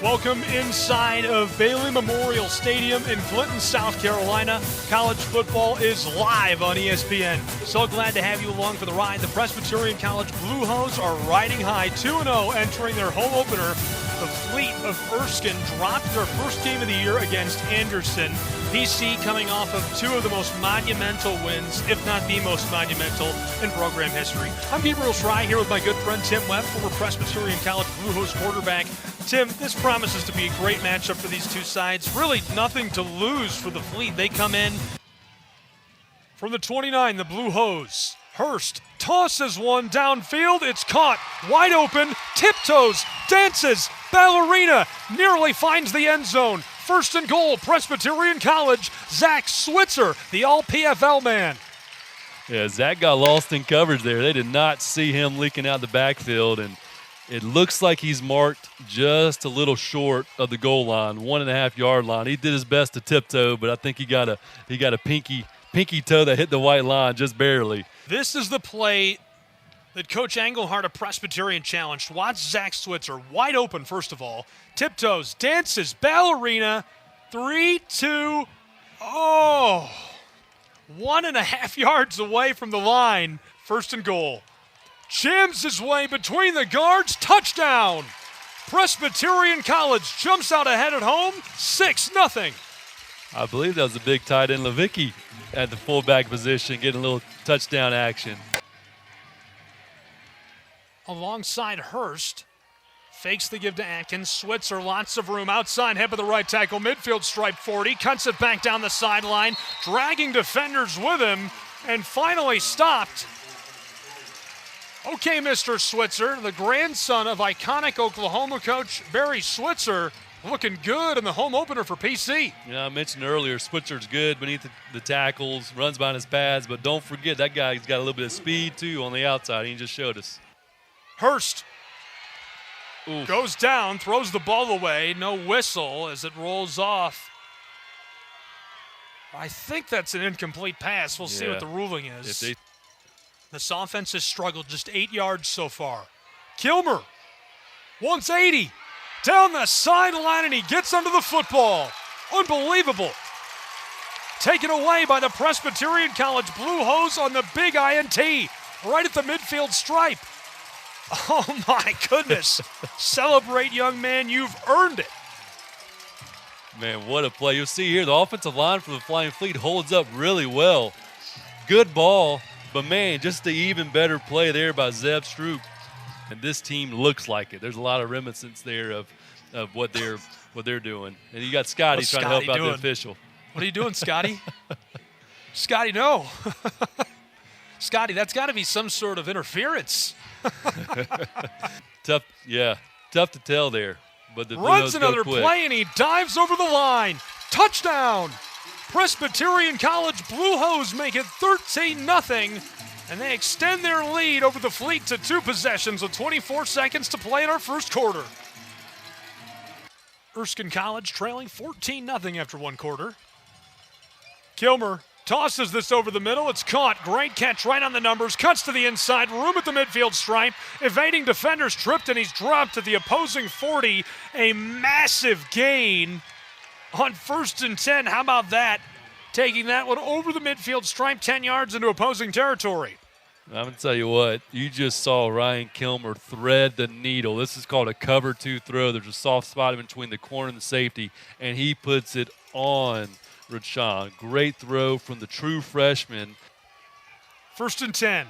Welcome inside of Bailey Memorial Stadium in Clinton, South Carolina. College football is live on ESPN. So glad to have you along for the ride. The Presbyterian College Blue Hose are riding high, 2-0, entering their home opener. The Fleet of Erskine dropped their first game of the year against Anderson. PC coming off of two of the most monumental wins, if not the most monumental, in program history. I'm Gabriel Schrei here with my good friend Tim Webb, former Presbyterian College Blue Hose quarterback. Tim, this promises to be a great matchup for these two sides. Really nothing to lose for the Fleet. They come in from the 29, the Blue Hose. Hurst tosses one downfield. It's caught wide open, tiptoes, dances, ballerina, nearly finds the end zone. First and goal, Presbyterian College. Zach Switzer, the all-PFL man. Yeah, Zach got lost in coverage there. They did not see him leaking out the backfield, and it looks like he's marked just a little short of the goal line, 1.5 yard line. He did his best to tiptoe, but I think he got a pinky toe that hit the white line just barely. This is the play that Coach Englehart of Presbyterian challenged. Watch Zach Switzer, wide open first of all. Tiptoes, dances, ballerina, 3, 2, 1.5 yards away from the line, first and goal. Jams his way between the guards, touchdown! Presbyterian College jumps out ahead at home, 6-0. I believe that was a big tight end, Levicki, at the fullback position, getting a little touchdown action. Alongside Hurst, fakes the give to Atkins. Switzer, lots of room outside, head of the right tackle, midfield stripe 40, cuts it back down the sideline, dragging defenders with him, and finally stopped. Okay, Mr. Switzer, the grandson of iconic Oklahoma coach Barry Switzer, looking good in the home opener for PC. I mentioned earlier, Switzer's good beneath the tackles, runs behind his pads, but don't forget that guy's got a little bit of speed too on the outside. He just showed us. Hurst goes down, throws the ball away, no whistle as it rolls off. I think that's an incomplete pass. We'll see what the ruling is. This offense has struggled, just 8 yards so far. Kilmer wants 80. Down the sideline, and he gets under the football. Unbelievable. Taken away by the Presbyterian College Blue Hose on the big INT, right at the midfield stripe. Oh, my goodness. Celebrate, young man. You've earned it. Man, what a play. You'll see here the offensive line for the Flying Fleet holds up really well. Good ball, but, man, just the even better play there by Zeb Stroop. And this team looks like it. There's a lot of reminiscence there of what they're doing. And you got Scotty trying to help out the official. What are you doing, Scotty? Scotty, no. Scotty, that's got to be some sort of interference. Tough to tell there. But the runs another play, and he dives over the line. Touchdown! Presbyterian College Blue Hose make it 13-0. And they extend their lead over the Fleet to 2 possessions with 24 seconds to play in our first quarter. Erskine College trailing 14-0 after 1 quarter. Kilmer tosses this over the middle. It's caught. Great catch right on the numbers. Cuts to the inside. Room at the midfield stripe. Evading defenders, tripped, and he's dropped at the opposing 40. A massive gain on 1st and 10. How about that? Taking that one over the midfield stripe, 10 yards into opposing territory. I'm going to tell you what, you just saw Ryan Kilmer thread the needle. This is called a cover 2 throw. There's a soft spot in between the corner and the safety, and he puts it on Rashawn. Great throw from the true freshman. 1st and 10.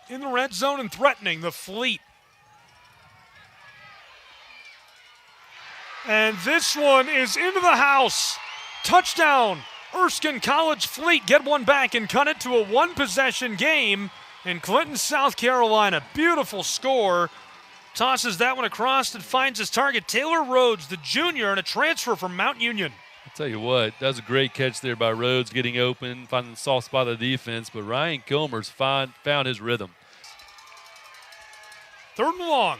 In the red zone and threatening the Fleet. And this one is into the house. Touchdown. Erskine College Fleet get one back and cut it to a 1-possession game in Clinton, South Carolina. Beautiful score. Tosses that one across and finds his target. Taylor Rhodes, the junior, and a transfer from Mount Union. I'll tell you what, that was a great catch there by Rhodes, getting open, finding the soft spot of the defense, but Ryan Kilmer's found his rhythm. 3rd and long.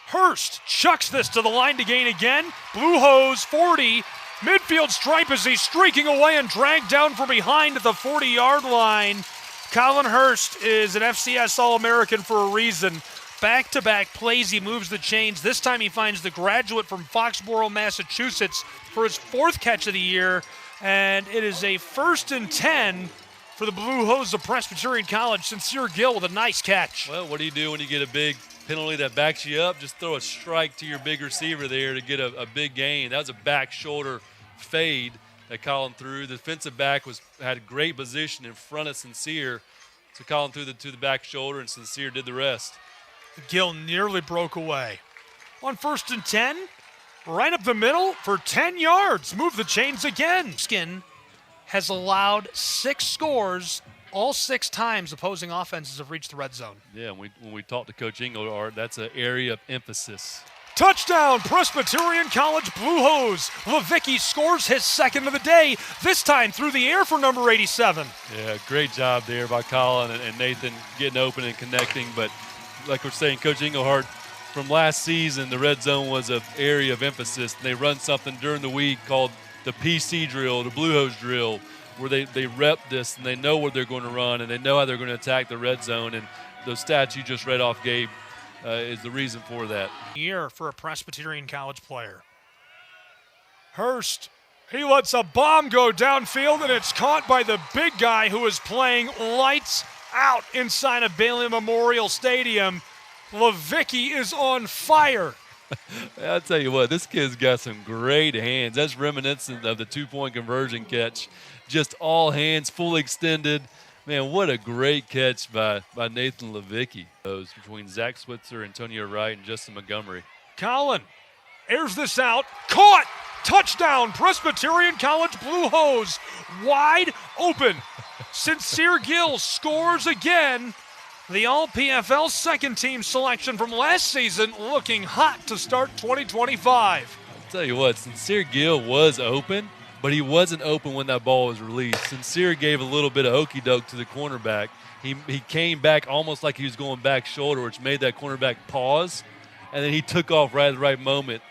Hurst chucks this to the line to gain again. Blue Hose, 40. Midfield stripe as he's streaking away and dragged down from behind at the 40-yard line. Collin Hurst is an FCS All-American for a reason. back-to-back plays. He moves the chains. This time he finds the graduate from Foxborough, Massachusetts for his 4th catch of the year. And it is a 1st and 10 for the Blue Hose of Presbyterian College. Cincere Gill with a nice catch. Well, what do you do when you get a big penalty that backs you up? Just throw a strike to your big receiver there to get a big gain. That was a back shoulder fade that Collin threw. The defensive back had great position in front of Cincere. So Collin threw to the back shoulder, and Cincere did the rest. Gill nearly broke away. On 1st and 10, right up the middle for 10 yards. Move the chains again. Erskine has allowed 6 scores all 6 times opposing offenses have reached the red zone. Yeah, when we talked to Coach Englehart, that's an area of emphasis. Touchdown, Presbyterian College Blue Hose. Levicki scores his 2nd of the day, this time through the air for number 87. Yeah, great job there by Collin and Nathan getting open and connecting. But like we're saying, Coach Englehart, from last season, the red zone was an area of emphasis. They run something during the week called the PC drill, the Blue Hose drill, where they rep this and they know what they're going to run and they know how they're going to attack the red zone. And those stats you just read off, Gabe, is the reason for that. Year for a Presbyterian College player. Hurst, he lets a bomb go downfield, and it's caught by the big guy who is playing lights out inside of Bailey Memorial Stadium. Levicki is on fire. I'll tell you what, this kid's got some great hands. That's reminiscent of the 2-point conversion catch. Just all hands, fully extended. Man, what a great catch by Nathan Levicki. Those between Zach Switzer, Antonio Wright, and Justin Montgomery. Collin airs this out. Caught! Touchdown, Presbyterian College Blue Hose. Wide open. Sincere Gill scores again. The All-PFL second-team selection from last season looking hot to start 2025. I'll tell you what, Sincere Gill was open, but he wasn't open when that ball was released. Sincere gave a little bit of okey-doke to the cornerback. He came back almost like he was going back shoulder, which made that cornerback pause, and then he took off right at the right moment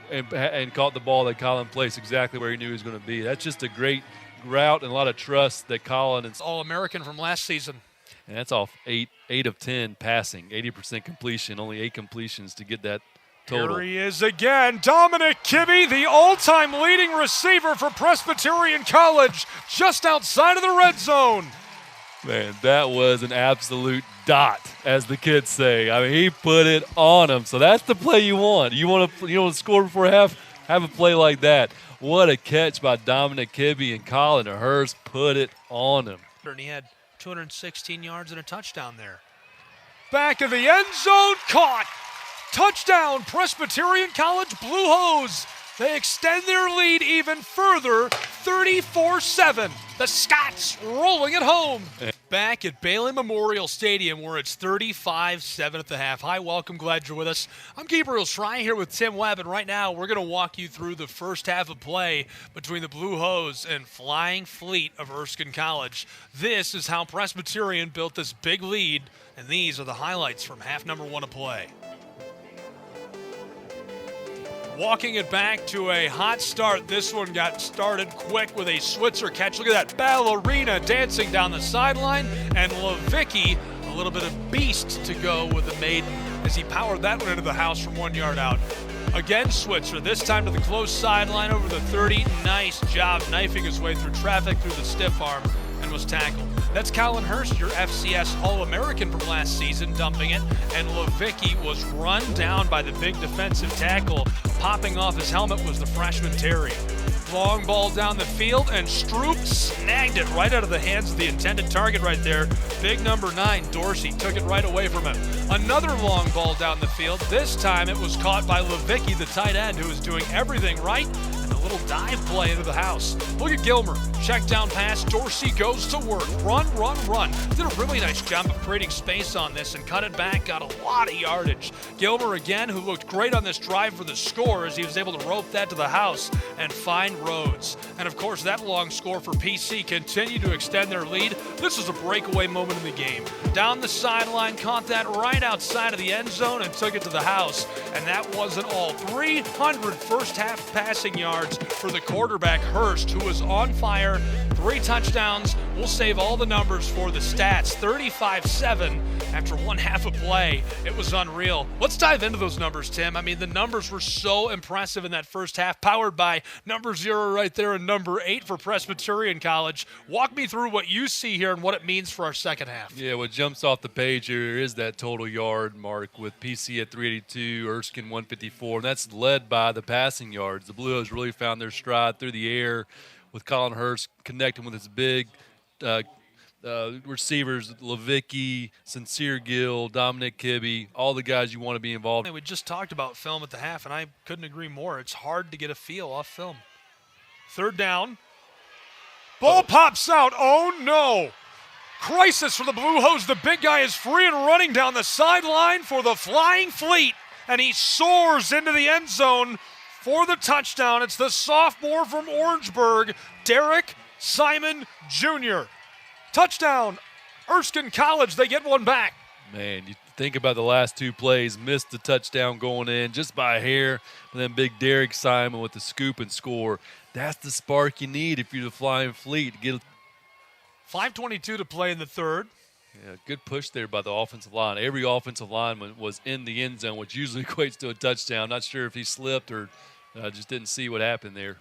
and caught the ball that Collin placed exactly where he knew he was going to be. That's just a great route and a lot of trust that Collin and All-American from last season. And that's off 8 of 10 passing, 80% completion, only 8 completions to get that total. Here he is again, Dominic Kibbe, the all-time leading receiver for Presbyterian College, just outside of the red zone. Man, that was an absolute dot, as the kids say. I mean, he put it on him. So that's the play you want. You want to score before half? Have a play like that. What a catch by Dominic Kibbe, and Collin Hurst put it on him. And he had 216 yards and a touchdown there. Back of the end zone, caught. Touchdown, Presbyterian College Blue Hose. They extend their lead even further, 34-7. The Scots rolling it home. Back at Bailey Memorial Stadium where it's 35-7 at the half. Hi, welcome, glad you're with us. I'm Gabriel Schrei here with Tim Webb, and right now we're going to walk you through the first half of play between the Blue Hose and Flying Fleet of Erskine College. This is how Presbyterian built this big lead, and these are the highlights from half number 1 of play. Walking it back to a hot start. This one got started quick with a Switzer catch. Look at that ballerina dancing down the sideline. And Levicki, a little bit of beast to go with the maiden as he powered that one into the house from 1 yard out. Again, Switzer, this time to the close sideline over the 30. Nice job knifing his way through traffic through the stiff arm and was tackled. That's Collin Hurst, your FCS All-American from last season, dumping it. And Levicki was run down by the big defensive tackle. Popping off his helmet was the freshman Terry. Long ball down the field, and Stroop snagged it right out of the hands of the intended target right there. Big number 9, Dorsey, took it right away from him. Another long ball down the field. This time it was caught by Levicki, the tight end, who was doing everything right. And a little dive play into the house. Look at Gilmer. Check down pass. Dorsey goes to work. Run, run, run. Did a really nice job of creating space on this and cut it back. Got a lot of yardage. Gilmer again, who looked great on this drive for the score as he was able to rope that to the house and find Rhodes. And of course, that long score for PC continued to extend their lead. This was a breakaway moment in the game. Down the sideline, caught that right outside of the end zone and took it to the house. And that wasn't all. 300 first half passing yards for the quarterback Hurst, who was on fire. 3 touchdowns. We'll save all the numbers for the stats. 35-7. after one half of play. It was unreal. Let's dive into those numbers, Tim. I mean, the numbers were so impressive in that first half, powered by number 0 right there and number 8 for Presbyterian College. Walk me through what you see here and what it means for our second half. Yeah, what jumps off the page here is that total yard mark with PC at 382, Erskine 154, and that's led by the passing yards. The Blue Hose really found their stride through the air with Collin Hurst connecting with his big receivers, Levicki, Cincere, Gill, Dominic Kibbe, all the guys you want to be involved. We just talked about film at the half, and I couldn't agree more. It's hard to get a feel off film. Third down. Ball pops out. Oh, no. Crisis for the Blue Hose. The big guy is free and running down the sideline for the Flying Fleet, and he soars into the end zone for the touchdown. It's the sophomore from Orangeburg, Derek Simon Jr. Touchdown, Erskine College. They get one back. Man, you think about the last two plays, missed the touchdown going in just by a hair, and then big Derek Simon with the scoop and score. That's the spark you need if you're the Flying Fleet. Get 5:22 to play in the third. Yeah, good push there by the offensive line. Every offensive lineman was in the end zone, which usually equates to a touchdown. Not sure if he slipped or just didn't see what happened there.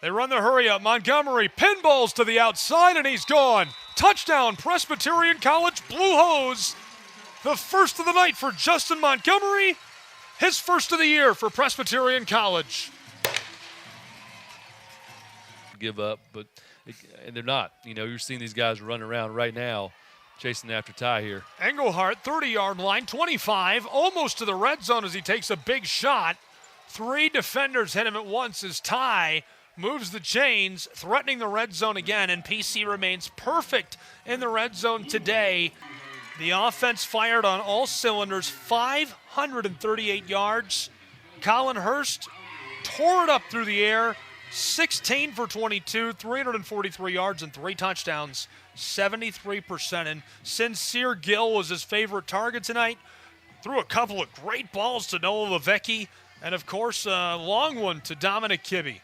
They run the hurry up. Montgomery pinballs to the outside, and he's gone. Touchdown, Presbyterian College Blue Hose. The first of the night for Justin Montgomery. His first of the year for Presbyterian College. Give up, and they're not. You know, you're seeing these guys run around right now, chasing after Ty here. Englehart, 30-yard line, 25, almost to the red zone as he takes a big shot. 3 defenders hit him at once as Ty moves the chains, threatening the red zone again, and PC remains perfect in the red zone today. The offense fired on all cylinders, 538 yards. Collin Hurst tore it up through the air, 16 for 22, 343 yards and 3 touchdowns, 73%. And Cincere Gill was his favorite target tonight. Threw a couple of great balls to Noah Levicki, and of course a long one to Dominic Kibbe.